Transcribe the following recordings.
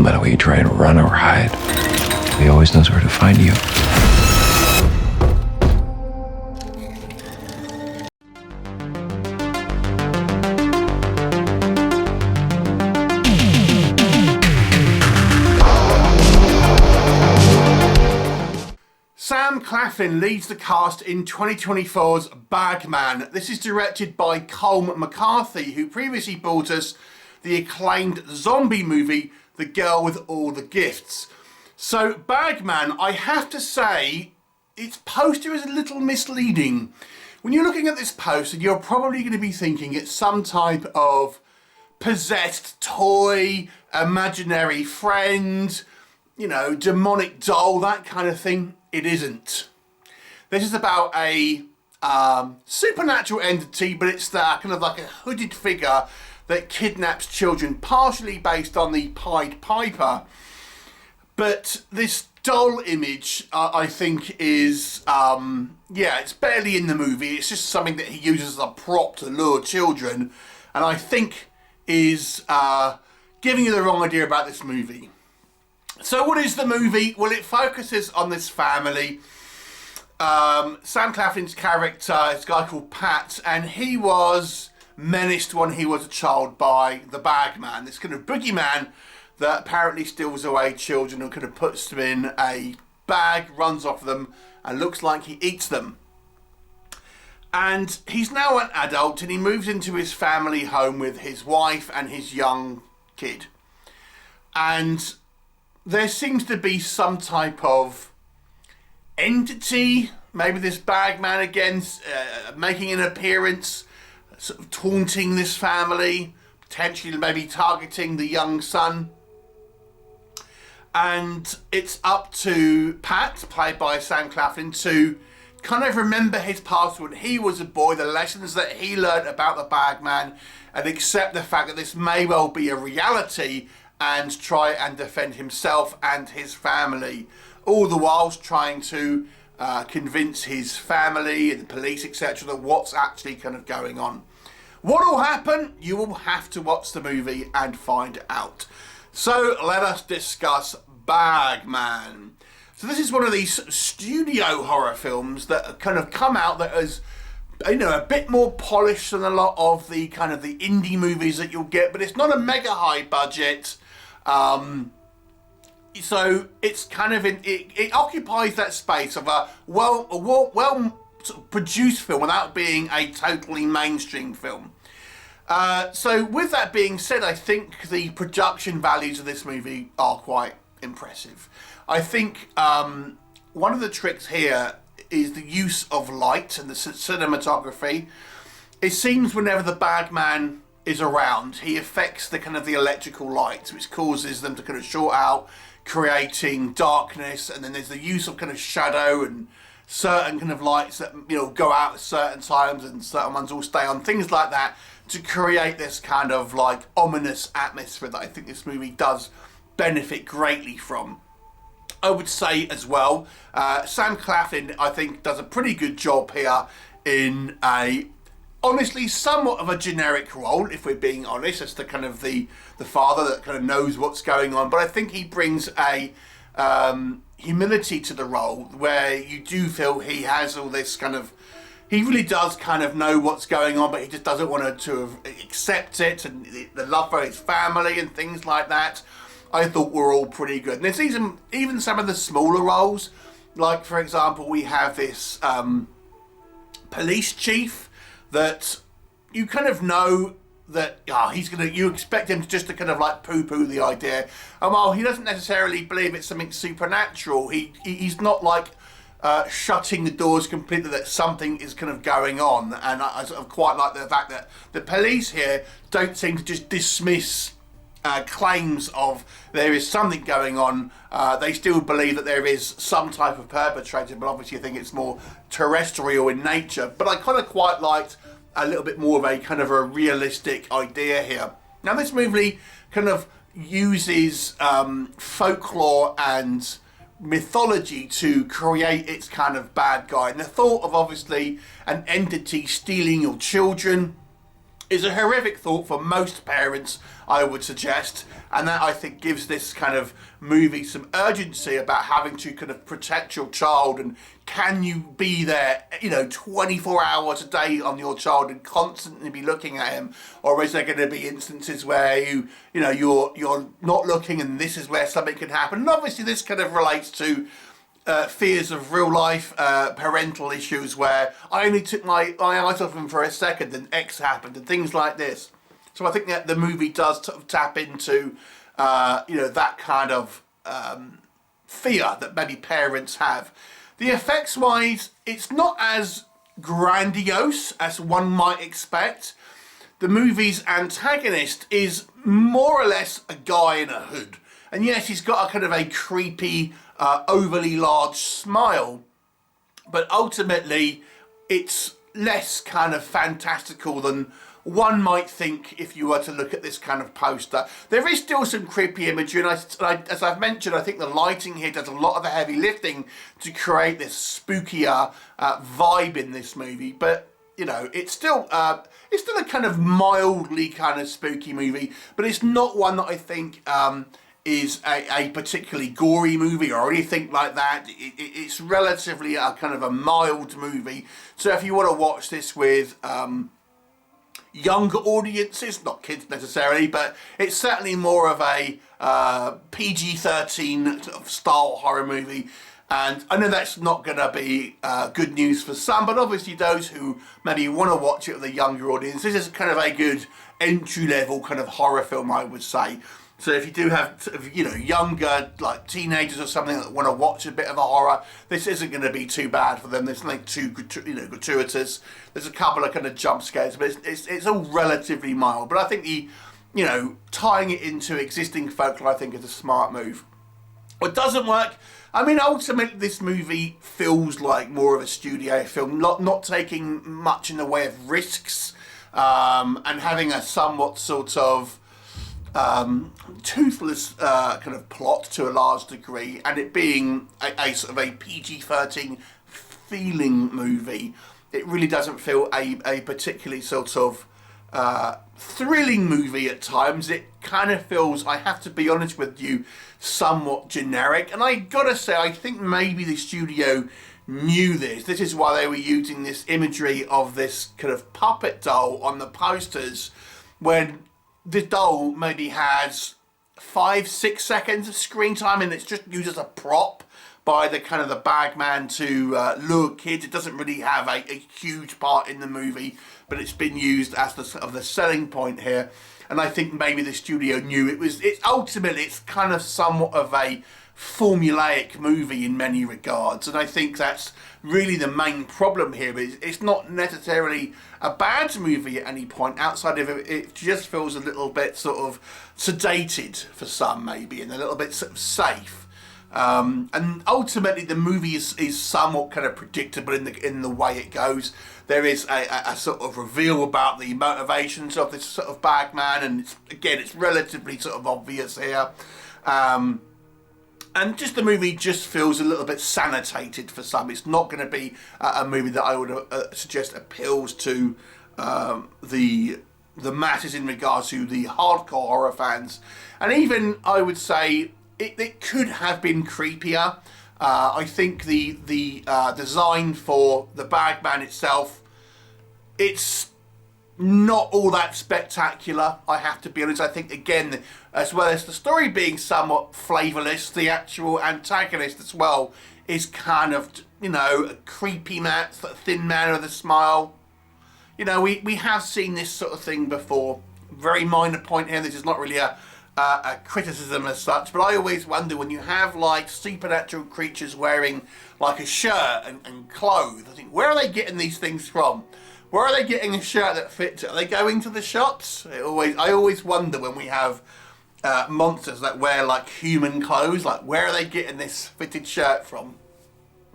No matter where you try and run or hide, he always knows where to find you. Sam Claflin leads the cast in 2024's Bagman. This is directed by Colm McCarthy, who previously brought us the acclaimed zombie movie, The Girl with All the Gifts. So Bagman, I have to say, its poster is a little misleading. When you're looking at this poster, you're probably going to be thinking it's some type of possessed toy, imaginary friend, you know, demonic doll, that kind of thing. It isn't. This is about a supernatural entity, but it's kind of like a hooded figure that kidnaps children, partially based on the Pied Piper. But this doll image, I think, is, it's barely in the movie. It's just something that he uses as a prop to lure children, and I think is giving you the wrong idea about this movie. So what is the movie? Well, it focuses on this family. Sam Claflin's character is a guy called Pat, and he was menaced when he was a child by the Bagman, this kind of boogeyman that apparently steals away children and kind of puts them in a bag, runs off them, and looks like he eats them. And he's now an adult, and he moves into his family home with his wife and his young kid. And there seems to be some type of entity, maybe this Bagman again, making an appearance, sort of taunting this family, potentially maybe targeting the young son. And it's up to Pat, played by Sam Claflin, to kind of remember his past when he was a boy, the lessons that he learned about the Bagman, and accept the fact that this may well be a reality, and try and defend himself and his family, all the whilst trying to convince his family and the police, etc., that what's actually kind of going on. What will happen? You will have to watch the movie and find out. So let us discuss Bagman. So this is one of these studio horror films that kind of come out that is, you know, a bit more polished than a lot of the kind of the indie movies that you'll get, but it's not a mega high budget. So it's kind of it occupies that space of a well sort of produced film without being a totally mainstream film. So with that being said, I think the production values of this movie are quite impressive. I think one of the tricks here is the use of light and the cinematography. It seems whenever the Bagman is around, he affects the kind of the electrical lights, which causes them to kind of short out, creating darkness. And then there's the use of kind of shadow and certain kind of lights that, you know, go out at certain times and certain ones will stay on, things like that, to create this kind of like ominous atmosphere that I think this movie does benefit greatly from. I would say as well, Sam Claflin, I think, does a pretty good job here in a honestly somewhat of a generic role, if we're being honest, as the kind of the father that kind of knows what's going on. But I think he brings a humility to the role where you do feel he has all this kind of, he really does kind of know what's going on, but he just doesn't want to accept it, and the love for his family and things like that, I thought were all pretty good. And there's even some of the smaller roles, like for example, we have this police chief that you kind of know that you expect him just to kind of like poo-poo the idea. And while he doesn't necessarily believe it's something supernatural, he's not like shutting the doors completely that something is kind of going on. And I sort of quite like the fact that the police here don't seem to just dismiss claims of there is something going on. They still believe that there is some type of perpetrator, but obviously I think it's more terrestrial in nature. But I kind of quite liked a little bit more of a kind of a realistic idea here. Now this movie kind of uses folklore and mythology to create its kind of bad guy. And the thought of obviously an entity stealing your children is a horrific thought for most parents, I would suggest, and that I think gives this kind of movie some urgency about having to kind of protect your child, and can you be there, 24 hours a day on your child and constantly be looking at him, or is there going to be instances where you're not looking and this is where something can happen? And obviously this kind of relates to fears of real life parental issues where I only took my eyes off him for a second and X happened and things like this. So I think that the movie does tap into that kind of fear that many parents have. The effects wise, it's not as grandiose as one might expect. The movie's antagonist is more or less a guy in a hood. And yes, he's got a kind of a creepy, overly large smile, but ultimately it's less kind of fantastical than one might think if you were to look at this kind of poster. There is still some creepy imagery, and as I've mentioned, I think the lighting here does a lot of the heavy lifting to create this spookier vibe in this movie, but it's still a kind of mildly kind of spooky movie, but it's not one that I think is a particularly gory movie or anything like that. It's relatively a kind of a mild movie. So if you want to watch this with younger audiences, not kids necessarily, but it's certainly more of a PG-13 sort of style horror movie. And I know that's not going to be good news for some, but obviously those who maybe want to watch it with a younger audience, this is kind of a good entry-level kind of horror film, I would say. So if you do have, younger, like teenagers or something that want to watch a bit of a horror, this isn't going to be too bad for them. There's nothing too, gratuitous. There's a couple of kind of jump scares, but it's all relatively mild. But I think tying it into existing folklore, I think is a smart move. What doesn't work, ultimately this movie feels like more of a studio film, not taking much in the way of risks, and having a somewhat sort of toothless kind of plot to a large degree, and it being a sort of a PG-13 feeling movie. It really doesn't feel a particularly sort of thrilling movie at times. It kind of feels, I have to be honest with you, somewhat generic. And I gotta say, I think maybe the studio knew this. This is why they were using this imagery of this kind of puppet doll on the posters, when the doll maybe has 5-6 seconds of screen time and it's just used as a prop by the kind of the Bagman to lure kids. It doesn't really have a huge part in the movie, but it's been used as the selling point here. And I think maybe the studio knew it's kind of somewhat of a formulaic movie in many regards, and I think that's really the main problem here. It's not necessarily a bad movie at any point outside of it just feels a little bit sort of sedated for some maybe, and a little bit sort of safe, and ultimately the movie is somewhat kind of predictable in the way it goes. There is a sort of reveal about the motivations of this sort of Bagman, and it's relatively sort of obvious here. And just the movie just feels a little bit sanitated for some. It's not going to be a movie that I would suggest appeals to the masses in regards to the hardcore horror fans. And even, I would say, it could have been creepier. I think the design for the Bagman itself, it's not all that spectacular, I have to be honest. I think, again, as well as the story being somewhat flavourless, the actual antagonist as well is kind of, a creepy man, sort of thin man with a smile. We have seen this sort of thing before. Very minor point here, this is not really a criticism as such, but I always wonder when you have like supernatural creatures wearing like a shirt and clothes, I think, where are they getting these things from? Where are they getting a shirt that fits it? Are they going to the shops? I always wonder when we have monsters that wear like human clothes, like where are they getting this fitted shirt from?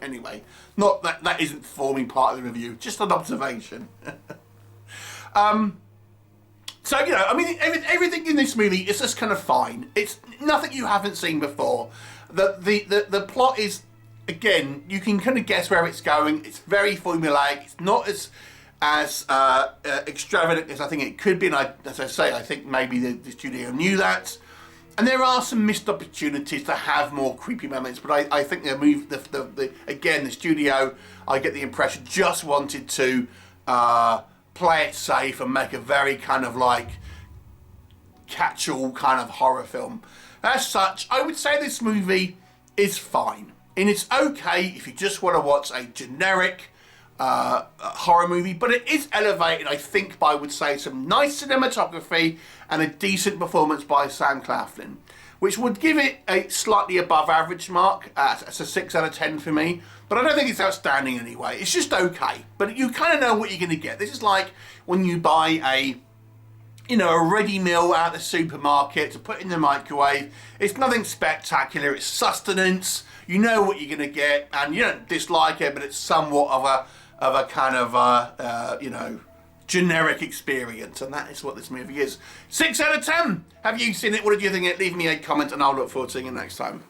Anyway, not that isn't forming part of the review, just an observation. So, everything in this movie is just kind of fine. It's nothing you haven't seen before. The plot is, again, you can kind of guess where it's going. It's very formulaic. It's not as as extravagant as I think it could be. And as I say, I think maybe the studio knew that. And there are some missed opportunities to have more creepy moments, but I think again, the studio, I get the impression, just wanted to play it safe and make a very kind of like catch-all kind of horror film. As such, I would say this movie is fine. And it's okay if you just want to watch a generic horror movie, but it is elevated, I think, by, I would say, some nice cinematography and a decent performance by Sam Claflin, which would give it a slightly above average mark. It's a 6 out of 10 for me, but I don't think it's outstanding anyway. It's just okay, but you kind of know what you're going to get. This is like when you buy a ready meal out of the supermarket to put in the microwave. It's nothing spectacular, it's sustenance. You know what you're going to get, and you don't dislike it, but it's somewhat of a kind of, generic experience, and that is what this movie is. 6 out of 10. Have you seen it? What did you think of it? Leave me a comment, and I'll look forward to seeing you next time.